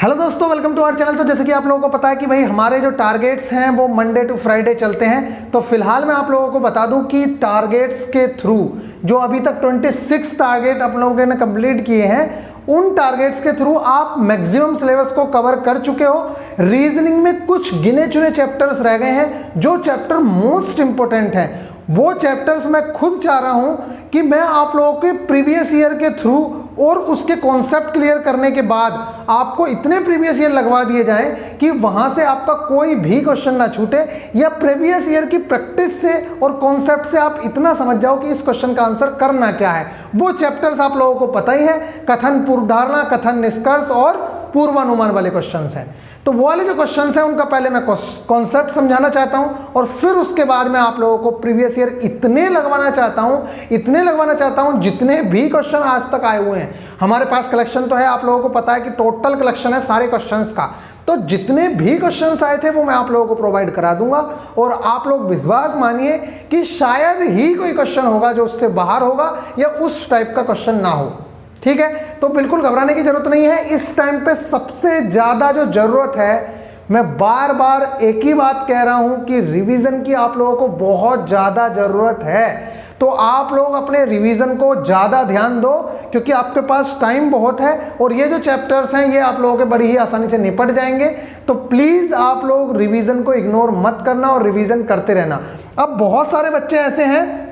Hello दोस्तों, welcome to our channel. तो जैसे कि आप लोगों को पता है कि भाई हमारे जो टारगेट्स हैं वो मंडे टू फ्राइडे चलते हैं। तो फिलहाल मैं आप लोगों को बता दूं कि टारगेट्स के थ्रू जो अभी तक 26 टारगेट आप लोगों ने कंप्लीट किए हैं, उन टारगेट्स के थ्रू आप मैक्सिमम सिलेबस को कवर कर चुके हो। रीजनिंग में कुछ गिने चुने चैप्टर्स रह गए हैं, जो चैप्टर मोस्ट इंपॉर्टेंट हैं। वो चैप्टर्स मैं खुद चाह रहा हूं कि मैं आप लोगों के प्रीवियस ईयर के थ्रू और उसके कॉन्सेप्ट क्लियर करने के बाद आपको इतने प्रीवियस ईयर लगवा दिए जाएं कि वहां से आपका कोई भी क्वेश्चन ना छूटे, या प्रीवियस ईयर की प्रैक्टिस से और कॉन्सेप्ट से आप इतना समझ जाओ कि इस क्वेश्चन का आंसर करना क्या है। वो चैप्टर्स आप लोगों को पता ही है, कथन पूर्वधारणा, कथन निष्कर्ष और पूर्वानुमान वाले क्वेश्चंस हैं। तो वो वाले जो क्वेश्चंस हैं उनका पहले मैं कॉन्सेप्ट समझाना चाहता हूं और फिर उसके बाद मैं आप लोगों को प्रीवियस ईयर इतने लगवाना चाहता हूं जितने भी क्वेश्चन आज तक आए हुए हैं। हमारे पास कलेक्शन तो है, आप लोगों को पता है कि टोटल कलेक्शन है सारे क्वेश्चंस का। तो जितने भी क्वेश्चंस आए थे वो मैं आप लोगों को प्रोवाइड करा दूंगा, और आप लोग विश्वास मानिए कि शायद ही कोई क्वेश्चन होगा जो उससे बाहर होगा या उस टाइप का क्वेश्चन ना हो। ठीक है, तो बिल्कुल घबराने की जरूरत नहीं है। इस टाइम पे सबसे ज्यादा जो जरूरत है, मैं बार बार एक ही बात कह रहा हूं कि रिवीजन की आप लोगों को बहुत ज्यादा जरूरत है। तो आप लोग अपने रिवीजन को ज्यादा ध्यान दो, क्योंकि आपके पास टाइम बहुत है और ये जो चैप्टर्स हैं ये आप लोगों के बड़ी ही आसानी से निपट जाएंगे। तो प्लीज आप लोग रिवीजन को इग्नोर मत करना और रिवीजन करते रहना। अब बहुत सारे बच्चे ऐसे हैं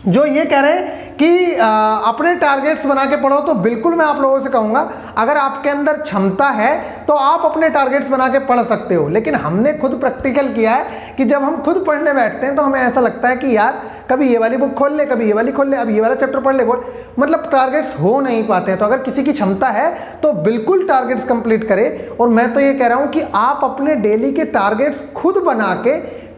जो ये कह रहे हैं कि अपने टारगेट्स बना के पढ़ो। तो बिल्कुल मैं आप लोगों से कहूंगा, अगर आपके अंदर क्षमता है तो आप अपने टारगेट्स बना के पढ़ सकते हो। लेकिन हमने खुद प्रैक्टिकल किया है कि जब हम खुद पढ़ने बैठते हैं तो हमें ऐसा लगता है कि यार कभी ये वाली बुक खोल ले, कभी ये वाली खोल ले, अब ये वाला चैप्टर पढ़ ले, बोल, मतलब टारगेट्स हो नहीं पाते हैं। तो अगर किसी की क्षमता है तो बिल्कुल टारगेट्स कंप्लीट करे। और मैं तो ये कह रहा हूं कि आप अपने डेली के टारगेट्स खुद बना के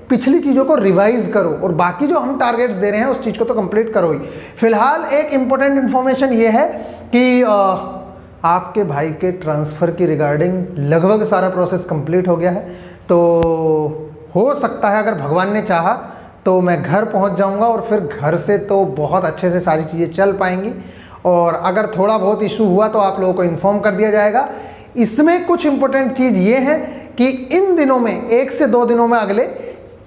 पिछली चीज़ों को रिवाइज करो, और बाकी जो हम टारगेट्स दे रहे हैं उस चीज़ को तो कंप्लीट करो ही। फिलहाल एक इंपॉर्टेंट इन्फॉर्मेशन ये है कि आपके भाई के ट्रांसफ़र की रिगार्डिंग लगभग सारा प्रोसेस कंप्लीट हो गया है। तो हो सकता है अगर भगवान ने चाहा तो मैं घर पहुंच जाऊंगा, और फिर घर से तो बहुत अच्छे से सारी चीज़ें चल पाएंगी। और अगर थोड़ा बहुत इशू हुआ तो आप लोगों को इन्फॉर्म कर दिया जाएगा। इसमें कुछ इंपॉर्टेंट चीज़ ये है कि इन दिनों में 1 से 2 दिनों में, अगले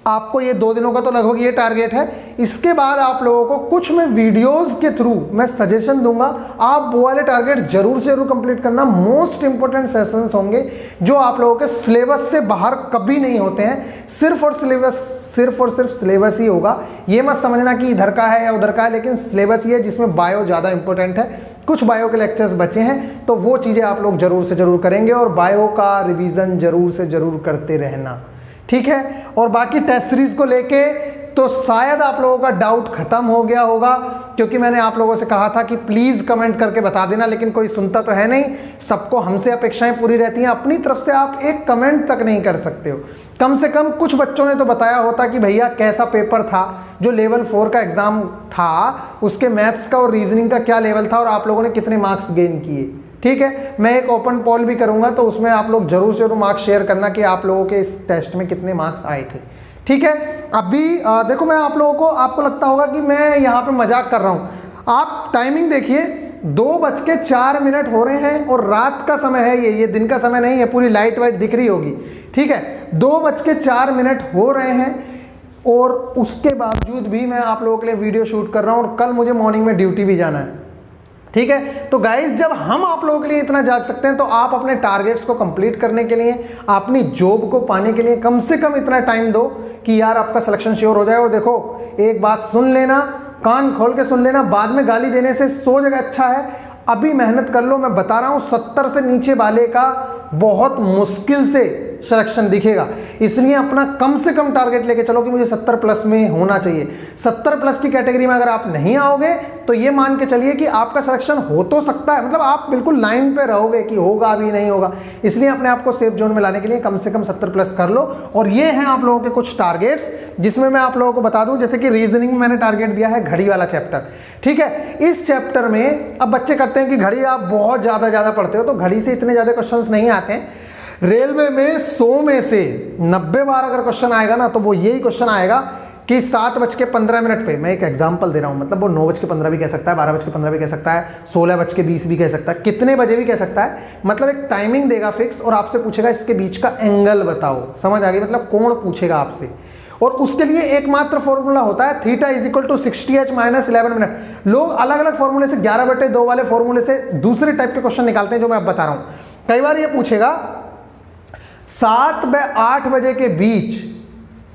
आपको ये 2 दिनों का तो लगभग ये टारगेट है, इसके बाद आप लोगों को कुछ मैं वीडियोस के थ्रू मैं सजेशन दूंगा। आप वो वाले टारगेट जरूर से जरूर कंप्लीट करना। मोस्ट इंपॉर्टेंट सेशंस होंगे जो आप लोगों के सिलेबस से बाहर कभी नहीं होते हैं। सिर्फ और सिर्फ सिलेबस ही होगा। ये मत समझना कि इधर का है या उधर का है, लेकिन सिलेबस ही है जिसमें बायो ज़्यादा इंपॉर्टेंट है। कुछ बायो के लेक्चर्स बचे हैं तो वो चीज़ें आप लोग जरूर से जरूर करेंगे, और बायो का रिविज़न जरूर से जरूर करते रहना। ठीक है, और बाकी टेस्ट सीरीज को लेके तो शायद आप लोगों का डाउट खत्म हो गया होगा, क्योंकि मैंने आप लोगों से कहा था कि प्लीज कमेंट करके बता देना, लेकिन कोई सुनता तो है नहीं। सबको हमसे अपेक्षाएं पूरी रहती हैं, अपनी तरफ से आप एक कमेंट तक नहीं कर सकते हो। कम से कम कुछ बच्चों ने तो बताया होता कि भैया कैसा पेपर था, जो लेवल 4 का एग्जाम था उसके मैथ्स का और रीजनिंग का क्या लेवल था, और आप लोगों ने कितने मार्क्स गेन किए। ठीक है, मैं एक ओपन पोल भी करूंगा, तो उसमें आप लोग जरूर से जरूर मार्क्स शेयर करना कि आप लोगों के इस टेस्ट में कितने मार्क्स आए थे। ठीक है, अभी देखो मैं आप लोगों को, आपको लगता होगा कि मैं यहाँ पे मजाक कर रहा हूँ। आप टाइमिंग देखिए, 2:04 हो रहे हैं और रात का समय है, ये दिन का समय नहीं है। पूरी लाइट वाइट दिख रही होगी। ठीक है, 2:04 हो रहे हैं, और उसके बावजूद भी मैं आप लोगों के लिए वीडियो शूट कर रहा हूँ, और कल मुझे मॉर्निंग में ड्यूटी भी जाना है। ठीक है, तो गाइस जब हम आप लोगों के लिए इतना जाग सकते हैं, तो आप अपने टारगेट्स को कंप्लीट करने के लिए, अपनी जॉब को पाने के लिए कम से कम इतना टाइम दो कि यार आपका सिलेक्शन श्योर हो जाए। और देखो, एक बात सुन लेना, कान खोल के सुन लेना, बाद में गाली देने से 100 जगह अच्छा है अभी मेहनत कर लो। मैं बता रहा हूं, 70 से नीचे वाले का बहुत मुश्किल से सिलेक्शन दिखेगा। इसलिए अपना कम से कम टारगेट लेके चलो कि मुझे 70 प्लस में होना चाहिए। 70 प्लस की कैटेगरी में अगर आप नहीं आओगे तो ये मान के चलिए कि आपका सिलेक्शन हो तो सकता है, मतलब आप बिल्कुल लाइन पे रहोगे कि होगा अभी नहीं होगा। इसलिए अपने आप को सेफ जोन में लाने के लिए कम से कम 70 प्लस कर लो। और ये हैं आप लोगों के कुछ टारगेट्स, जिसमें मैं आप लोगों को बता दूं, जैसे कि रीजनिंग में मैंने टारगेट दिया है घड़ी वाला चैप्टर। ठीक है, इस चैप्टर में अब बच्चे करते हैं कि घड़ी आप बहुत ज्यादा पढ़ते हो, तो घड़ी से इतने ज्यादा क्वेश्चंस नहीं आते हैं। रेलवे में 100 में से 90 बार अगर क्वेश्चन आएगा ना, तो वो यही क्वेश्चन आएगा कि 7:15 पे, मैं एक एग्जांपल दे रहा हूँ, मतलब वो 9:15 भी कह सकता है, 12:15 भी कह सकता है, 16:20 भी कह सकता है, कितने बजे भी कह सकता है, मतलब एक टाइमिंग देगा फिक्स और आपसे पूछेगा इसके बीच का एंगल बताओ। समझ आ गई, मतलब कोण पूछेगा आपसे। और उसके लिए एकमात्र फॉर्मूला होता है theta is equal to 60h minus 11 minute. लोग अलग अलग फॉर्मूले से 11/2 वाले फॉर्मूले से दूसरे टाइप के क्वेश्चन निकालते हैं जो मैं अब बता रहा हूं। कई बार ये पूछेगा 7-8 बजे के बीच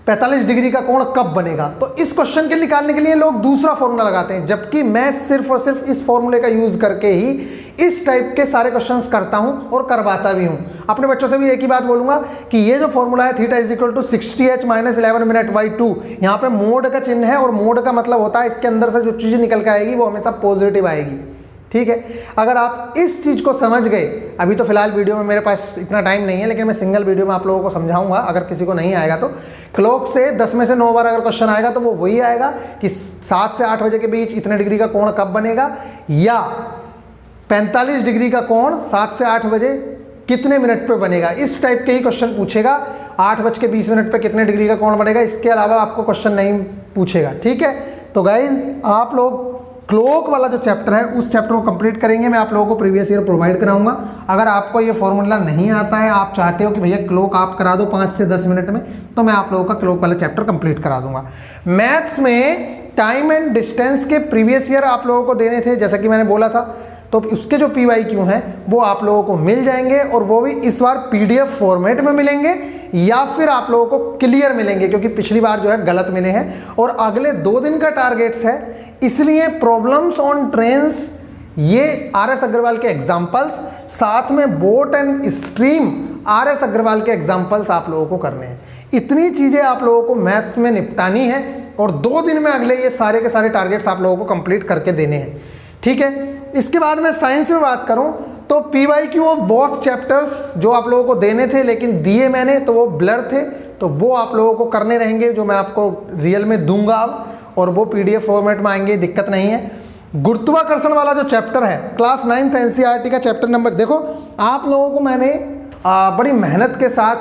45 डिग्री का कोण कब बनेगा, तो इस क्वेश्चन के निकालने के लिए लोग दूसरा फॉर्मूला लगाते हैं, जबकि मैं सिर्फ और सिर्फ इस फॉर्मूले का यूज करके ही इस टाइप के सारे क्वेश्चंस करता हूं और करवाता भी हूं। अपने बच्चों से भी एक ही बात बोलूंगा कि ये जो फॉर्मूला है theta is equal to 60h minus 11 minute by 2, यहाँ पे मोड का चिन्ह है और मोड का मतलब होता है इसके अंदर से जो चीजें निकल के आएगी वो हमेशा पॉजिटिव आएगी। ठीक है, अगर आप इस चीज को समझ गए, अभी तो फिलहाल वीडियो में मेरे पास इतना टाइम नहीं है, लेकिन मैं सिंगल वीडियो में आप लोगों को समझाऊंगा। अगर किसी को नहीं आएगा तो क्लॉक से 10 में से 9 बार अगर क्वेश्चन आएगा तो वो वही आएगा कि 7 से 8 बजे के बीच इतने डिग्री का कोण कब बनेगा, या 45 डिग्री का कोण 7 से 8 बजे कितने मिनट पे बनेगा। इस टाइप के ही क्वेश्चन पूछेगा। 8:20 पे कितने डिग्री का कोण बनेगा, इसके अलावा आपको क्वेश्चन नहीं पूछेगा। ठीक है, तो गाइज आप लोग क्लॉक वाला जो चैप्टर है उस चैप्टर को कंप्लीट करेंगे। मैं आप लोगों को प्रीवियस ईयर प्रोवाइड कराऊंगा। अगर आपको ये फॉर्मूला नहीं आता है, आप चाहते हो कि भैया क्लॉक आप करा दो 5 से 10 मिनट में, तो मैं आप लोगों का क्लॉक वाला चैप्टर कंप्लीट करा दूंगा। मैथ्स में टाइम एंड डिस्टेंस के प्रीवियस ईयर आप लोगों को देने थे, जैसा कि मैंने बोला था, तो उसके जो PYQ हैं वो आप लोगों को मिल जाएंगे, और वो भी इस बार PDF फॉर्मेट में मिलेंगे या फिर आप लोगों को क्लियर मिलेंगे, क्योंकि पिछली बार जो है गलत मिले हैं। और अगले 2 दिन का टारगेट्स है, इसलिए प्रॉब्लम्स ऑन ट्रेन्स, ये RS अग्रवाल के एग्जाम्पल्स, साथ में boat and stream RS Agarwal के एग्जाम्पल्स आप लोगों को करने हैं। इतनी चीजें आप लोगों को मैथ्स में निपटानी है और 2 दिन में अगले ये सारे के सारे टारगेट्स आप लोगों को कंप्लीट करके देने हैं। ठीक है, इसके बाद मैं साइंस में बात करूं तो PYQ ऑफ बोथ चैप्टर्स जो आप लोगों को देने थे, लेकिन दिए मैंने तो वो ब्लर थे, तो वो आप लोगों को करने रहेंगे, जो मैं आपको रियल में दूंगा अब, और वो PDF फॉर्मेट में आएंगे, दिक्कत नहीं है। गुरुत्वाकर्षण वाला जो चैप्टर है, क्लास 9th NCERT का चैप्टर नंबर, देखो आप लोगों को मैंने बड़ी मेहनत के साथ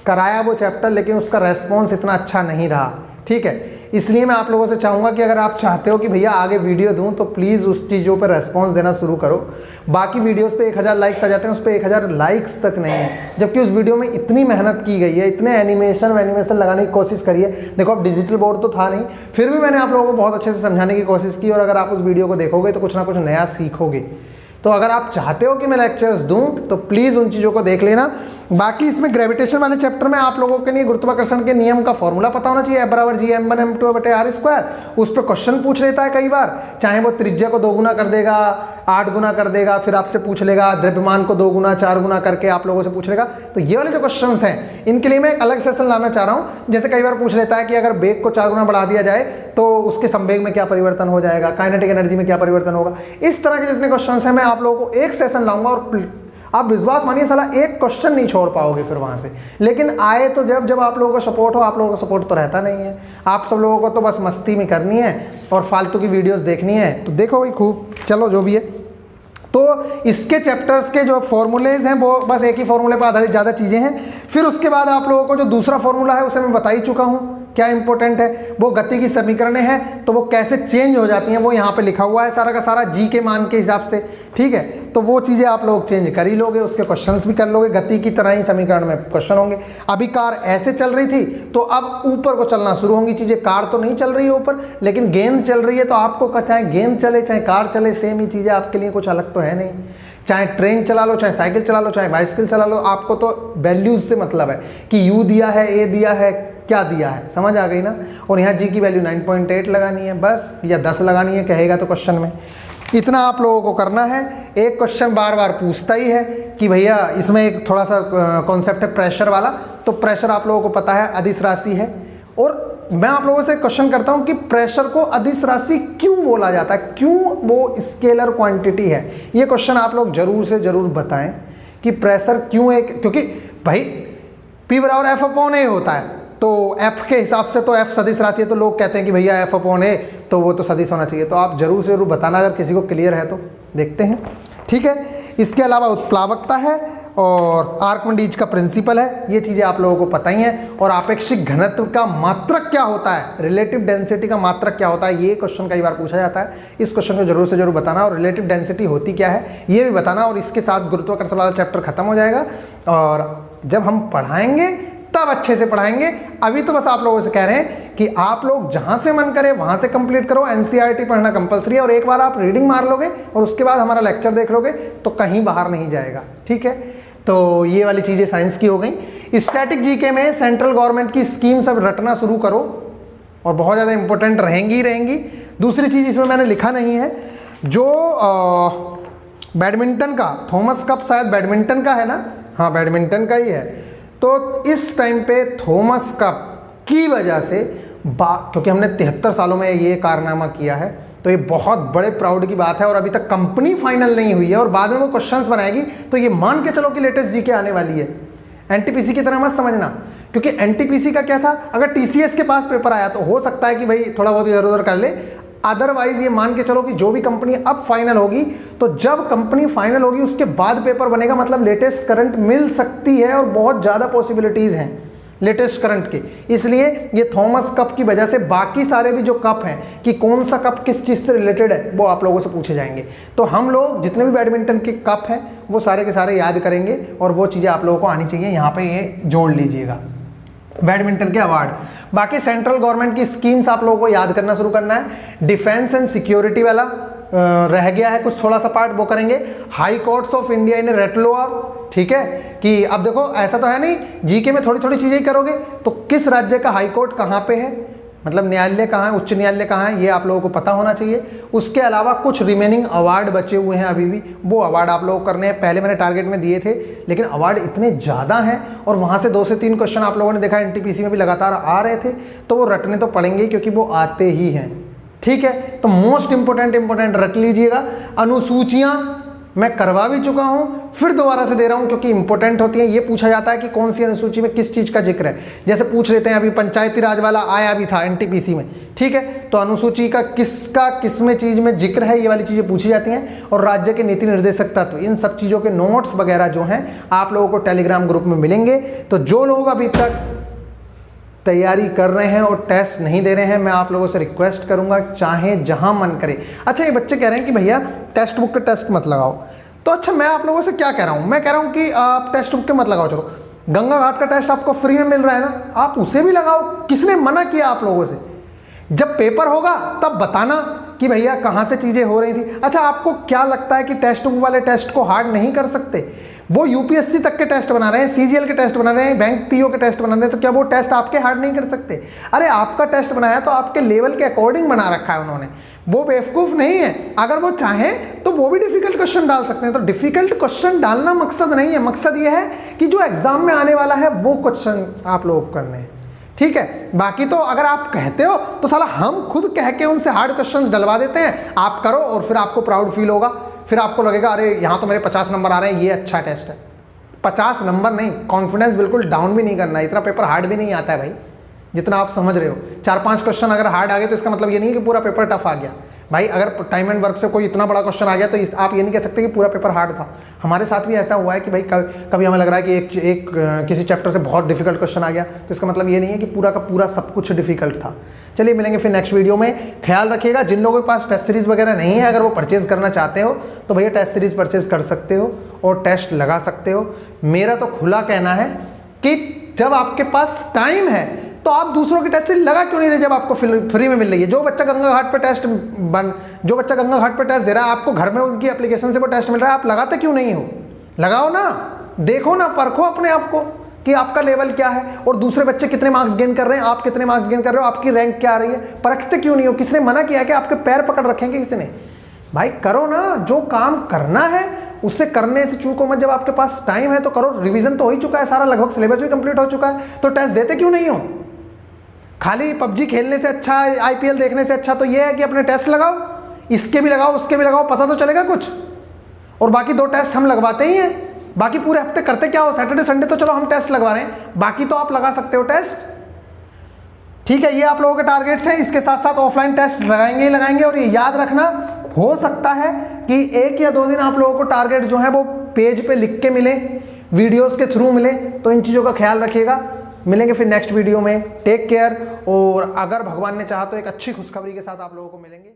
कराया वो चैप्टर, लेकिन उसका रेस्पॉन्स इतना अच्छा नहीं रहा। ठीक है, इसलिए मैं आप लोगों से चाहूँगा कि अगर आप चाहते हो कि भैया आगे वीडियो दूं तो प्लीज़ उस चीज़ों पर रेस्पॉन्स देना शुरू करो। बाकी वीडियोस पे 1000 लाइक्स आ जाते हैं, उस पर 1000 लाइक्स तक नहीं है, जबकि उस वीडियो में इतनी मेहनत की गई है, इतने एनिमेशन लगाने की कोशिश करी है। देखो अब डिजिटल बोर्ड तो था नहीं, फिर भी मैंने आप लोगों को बहुत अच्छे से समझाने की कोशिश की, और अगर आप उस वीडियो को देखोगे तो कुछ ना कुछ नया सीखोगे। तो अगर आप चाहते हो कि मैं लेक्चर्स दूं तो प्लीज़ उन चीज़ों को देख लेना। बाकी इसमें ग्रेविटेशन वाले चैप्टर में आप लोगों के लिए गुरुत्वाकर्षण के नियम का फॉर्मूला पता होना चाहिए, F=G(m1m2/r²। उस पर क्वेश्चन पूछ लेता है कई बार, चाहे वो त्रिज्या को 2 गुना कर देगा, 8 गुना कर देगा, फिर आपसे पूछ लेगा द्रव्यमान को 2 गुना 4 गुना करके आप लोगों से पूछ लेगा। तो ये वाले जो क्वेश्चंस हैं इनके लिए मैं एक अलग सेशन लाना चाह रहा हूँ। जैसे कई बार पूछ लेता है कि अगर वेग को 4 गुना बढ़ा दिया जाए तो उसके संवेग में क्या परिवर्तन हो जाएगा, काइनेटिक एनर्जी में क्या परिवर्तन होगा। इस तरह के जितने क्वेश्चन हैं मैं आप लोगों को एक सेशन लाऊंगा, और आप विश्वास मानिए साला एक क्वेश्चन नहीं छोड़ पाओगे फिर वहां से। लेकिन आए तो जब आप लोगों का सपोर्ट हो, आप लोगों का सपोर्ट तो रहता नहीं है। आप सब लोगों को तो बस मस्ती में करनी है और फालतू की वीडियोस देखनी है, तो देखो भाई खूब, चलो जो भी है। तो इसके चैप्टर्स के जो फॉर्मूलेज हैं वो बस एक ही फॉर्मूले पर आधारित ज़्यादा चीज़ें हैं। फिर उसके बाद आप लोगों को जो दूसरा फॉर्मूला है उसे मैं बता ही चुका हूँ क्या इंपॉर्टेंट है, वो गति की समीकरणें हैं, तो वो कैसे चेंज हो जाती हैं वो यहाँ पे लिखा हुआ है सारा का सारा G के मान के हिसाब से। ठीक है, तो वो चीज़ें आप लोग चेंज कर ही लोगे, उसके क्वेश्चंस भी कर लोगे, गति की तरह ही समीकरण में क्वेश्चन होंगे। अभी कार ऐसे चल रही थी तो अब ऊपर को चलना शुरू होंगी चीज़ें। कार तो नहीं चल रही है ऊपर, लेकिन गेंद चल रही है, तो आपको चाहे गेंद चले चाहे कार चले सेम ही चीज़ें, आपके लिए कुछ अलग तो है नहीं। चाहे ट्रेन चला लो, चाहे साइकिल चला लो, चाहे बाइसिकल चला लो, आपको तो वैल्यूज से मतलब है कि U दिया है, A दिया है, क्या दिया है, समझ आ गई ना। और यहाँ G की वैल्यू 9.8 लगानी है बस, या 10 लगानी है कहेगा तो क्वेश्चन में। इतना आप लोगों को करना है। एक क्वेश्चन बार बार पूछता ही है कि भैया इसमें एक थोड़ा सा कॉन्सेप्ट है प्रेशर वाला, तो प्रेशर आप लोगों को पता है अदिश राशि है, और मैं आप लोगों से क्वेश्चन करता हूं कि प्रेशर को अदिश राशि क्यों बोला जाता है, क्यों वो स्केलर क्वांटिटी है। ये क्वेश्चन आप लोग जरूर से जरूर बताएं कि प्रेशर क्यों एक, क्योंकि भाई P=F/A होता है, तो F के हिसाब से तो F सदिश राशि है, तो लोग कहते हैं कि भैया F/A तो वो तो सदिश होना चाहिए। तो आप जरूर से जरूर बताना अगर किसी को क्लियर है तो, देखते हैं। ठीक है, इसके अलावा उत्प्लावकता है, और आर्किमिडीज का प्रिंसिपल है, ये चीज़ें आप लोगों को पता ही हैं। और आपेक्षिक घनत्व का मात्रक क्या होता है, रिलेटिव डेंसिटी का मात्रक क्या होता है, ये क्वेश्चन कई बार पूछा जाता है। इस क्वेश्चन को जरूर से जरूर बताना और रिलेटिव डेंसिटी होती क्या है ये भी बताना। और इसके साथ गुरुत्वाकर्षण वाला चैप्टर खत्म हो जाएगा और जब हम पढ़ाएंगे तब अच्छे से पढ़ाएंगे। अभी तो बस आप लोगों से कह रहे हैं कि आप लोग जहां से मन करे वहां से कंप्लीट करो। एनसीईआरटी पढ़ना कंपलसरी है और एक बार आप रीडिंग मार लोगे और उसके बाद हमारा लेक्चर देख लोगे तो कहीं बाहर नहीं जाएगा, ठीक है। तो ये वाली चीजें साइंस की हो गई। स्टैटिक जीके में सेंट्रल गवर्नमेंट की स्कीम सब रटना शुरू करो और बहुत ज़्यादा इंपॉर्टेंट रहेंगी ही रहेंगी। दूसरी चीज़ इसमें मैंने लिखा नहीं है, जो बैडमिंटन का थॉमस कप शायद बैडमिंटन का है ना, हाँ बैडमिंटन का ही है। तो इस टाइम पे थॉमस कप की वजह से क्योंकि हमने 73 सालों में ये कारनामा किया है तो ये बहुत बड़े प्राउड की बात है। और अभी तक कंपनी फाइनल नहीं हुई है और बाद में वो क्वेश्चंस बनाएगी तो ये मान के चलो कि लेटेस्ट जीके आने वाली है। एनटीपीसी की तरह मत समझना, क्योंकि एनटीपीसी का क्या था, अगर टीसीएस के पास पेपर आया तो हो सकता है कि भाई थोड़ा बहुत इधर उधर कर ले, अदरवाइज ये मान के चलो कि जो भी कंपनी अब फाइनल होगी तो जब कंपनी फाइनल होगी उसके बाद पेपर बनेगा, मतलब लेटेस्ट करंट मिल सकती है और बहुत ज़्यादा पॉसिबिलिटीज़ हैं लेटेस्ट करंट के। इसलिए ये थॉमस कप की वजह से बाकी सारे भी जो कप हैं कि कौन सा कप किस चीज़ से रिलेटेड है वो आप लोगों से पूछे जाएंगे। तो हम लोग जितने भी बैडमिंटन के कप हैं वो सारे के सारे याद करेंगे और वो चीज़ें आप लोगों को आनी चाहिए, यहाँ पे ये जोड़ लीजिएगा बैडमिंटन के अवार्ड। बाकी सेंट्रल गवर्नमेंट की स्कीम्स आप लोगों को याद करना शुरू करना है। डिफेंस एंड सिक्योरिटी वाला रह गया है कुछ थोड़ा सा पार्ट, वो करेंगे। हाई कोर्ट्स ऑफ इंडिया ने रट लो आप, ठीक है। कि अब देखो ऐसा तो है नहीं जीके में थोड़ी थोड़ी चीज़ें ही करोगे, तो किस राज्य का हाई कोर्ट कहाँ पे है, मतलब न्यायालय कहाँ है, उच्च न्यायालय कहाँ है, ये आप लोगों को पता होना चाहिए। उसके अलावा कुछ रिमेनिंग अवार्ड बचे हुए हैं अभी भी, वो अवार्ड आप लोगों को करने हैं। पहले मैंने टारगेट में दिए थे लेकिन अवार्ड इतने ज़्यादा हैं और वहाँ से 2 से 3 क्वेश्चन आप लोगों ने देखा एनटीपीसी में भी लगातार आ रहे थे, तो वो रटने तो पड़ेंगे क्योंकि वो आते ही हैं, ठीक है। तो मोस्ट इंपोर्टेंट रट लीजिएगा। अनुसूचियाँ मैं करवा भी चुका हूँ, फिर दोबारा से दे रहा हूँ क्योंकि इंपॉर्टेंट होती है। ये पूछा जाता है कि कौन सी अनुसूची में किस चीज़ का जिक्र है, जैसे पूछ लेते हैं अभी पंचायती राज वाला आया भी था एनटीपीसी में, ठीक है। तो अनुसूची का किसका किसमें चीज़ में जिक्र है, ये वाली चीज़ें पूछी जाती हैं। और राज्य के नीति निर्देशक तत्व, इन सब चीज़ों के नोट्स वगैरह जो हैं आप लोगों को टेलीग्राम ग्रुप में मिलेंगे। तो जो लोग अभी तक तैयारी कर रहे हैं और टेस्ट नहीं दे रहे हैं, मैं आप लोगों से रिक्वेस्ट करूंगा चाहे जहां मन करे। अच्छा ये बच्चे कह रहे हैं कि भैया टेक्स्ट बुक के टेस्ट मत लगाओ, तो अच्छा मैं आप लोगों से क्या कह रहा हूं, मैं कह रहा हूं कि आप टेक्स्ट बुक के मत लगाओ, चलो गंगा घाट का टेस्ट आपको फ्री में मिल रहा है ना, आप उसे भी लगाओ। किसने मना किया आप लोगों से? जब पेपर होगा तब बताना कि भैया कहाँ से चीज़ें हो रही थी। अच्छा आपको क्या लगता है कि टेक्स्ट बुक वाले टेस्ट को हार्ड नहीं कर सकते? वो यूपीएससी तक के टेस्ट बना रहे हैं, सीजीएल के टेस्ट बना रहे हैं, बैंक पीओ के टेस्ट बना रहे हैं, तो क्या वो टेस्ट आपके हार्ड नहीं कर सकते? अरे आपका टेस्ट बनाया तो आपके लेवल के अकॉर्डिंग बना रखा है उन्होंने, वो बेवकूफ़ नहीं है। अगर वो चाहें तो वो भी डिफिकल्ट क्वेश्चन डाल सकते हैं। तो डिफिकल्ट क्वेश्चन डालना मकसद नहीं है, मकसद ये है कि जो एग्जाम में आने वाला है वो क्वेश्चन आप लोग करने हैं, ठीक है। बाकी तो अगर आप कहते हो तो साला हम खुद कह के उनसे हार्ड क्वेश्चंस डलवा देते हैं, आप करो और फिर आपको प्राउड फील होगा, फिर आपको लगेगा अरे यहाँ तो मेरे 50 नंबर आ रहे हैं, ये अच्छा टेस्ट है। 50 नंबर नहीं, कॉन्फिडेंस बिल्कुल डाउन भी नहीं करना, इतना पेपर हार्ड भी नहीं आता है भाई जितना आप समझ रहे हो। 4-5 क्वेश्चन अगर हार्ड आ गए तो इसका मतलब ये नहीं है कि पूरा पेपर टफ आ गया भाई। अगर टाइम एंड वर्क से कोई इतना बड़ा क्वेश्चन आ गया तो आप ये नहीं कह सकते कि पूरा पेपर हार्ड था। हमारे साथ भी ऐसा हुआ है कि भाई कभी हमें लग रहा है कि एक किसी चैप्टर से बहुत डिफिकल्ट क्वेश्चन आ गया, तो इसका मतलब ये नहीं है कि पूरा का पूरा सब कुछ डिफिकल्ट था। चलिए मिलेंगे फिर नेक्स्ट वीडियो में। ख्याल रखिएगा जिन लोगों के पास टेस्ट सीरीज़ वगैरह नहीं है, अगर वो परचेज करना चाहते हो तो भैया टेस्ट सीरीज़ परचेज कर सकते हो और टेस्ट लगा सकते हो। मेरा तो खुला कहना है कि जब आपके पास टाइम है तो आप दूसरों की टेस्ट सीरीज लगा क्यों नहीं रहे जब आपको फ्री में मिल रही है। जो बच्चा गंगा घाट पे टेस्ट दे रहा है, आपको घर में उनकी एप्लीकेशन से वो टेस्ट मिल रहा है, आप लगाते क्यों नहीं हो? लगाओ ना, देखो ना, परखो अपने आप को कि आपका लेवल क्या है और दूसरे बच्चे कितने मार्क्स गेन कर रहे हैं, आप कितने मार्क्स गेन कर रहे हो, आपकी रैंक क्या आ रही है, परखते क्यों नहीं हो? किसने मना किया कि आपके पैर पकड़ रखेंगे किसी ने? भाई करो ना, जो काम करना है उससे करने से चूको मत। जब आपके पास टाइम है तो करो, रिवीजन तो हो ही चुका है सारा, लगभग सिलेबस भी कंप्लीट हो चुका है, तो टेस्ट देते क्यों नहीं हो? खाली पबजी खेलने से अच्छा, आईपीएल देखने से अच्छा तो ये है कि अपने टेस्ट लगाओ, इसके भी लगाओ उसके भी लगाओ, पता तो चलेगा कुछ। और बाकी 2 टेस्ट हम लगवाते ही हैं, बाकी पूरे हफ्ते करते क्या हो? सैटरडे संडे तो चलो हम टेस्ट लगवा रहे हैं, बाकी तो आप लगा सकते हो टेस्ट, ठीक है। ये आप लोगों के टारगेट्स हैं। इसके साथ साथ ऑफलाइन टेस्ट लगाएंगे ही लगाएंगे। और ये याद रखना, हो सकता है कि 1 या 2 दिन आप लोगों को टारगेट जो है वो पेज पे लिख के मिले, वीडियोस के थ्रू मिले, तो इन चीज़ों का ख्याल रखिएगा। मिलेंगे फिर नेक्स्ट वीडियो में। टेक केयर, और अगर भगवान ने चाहा तो एक अच्छी खुशखबरी के साथ आप लोगों को मिलेंगे।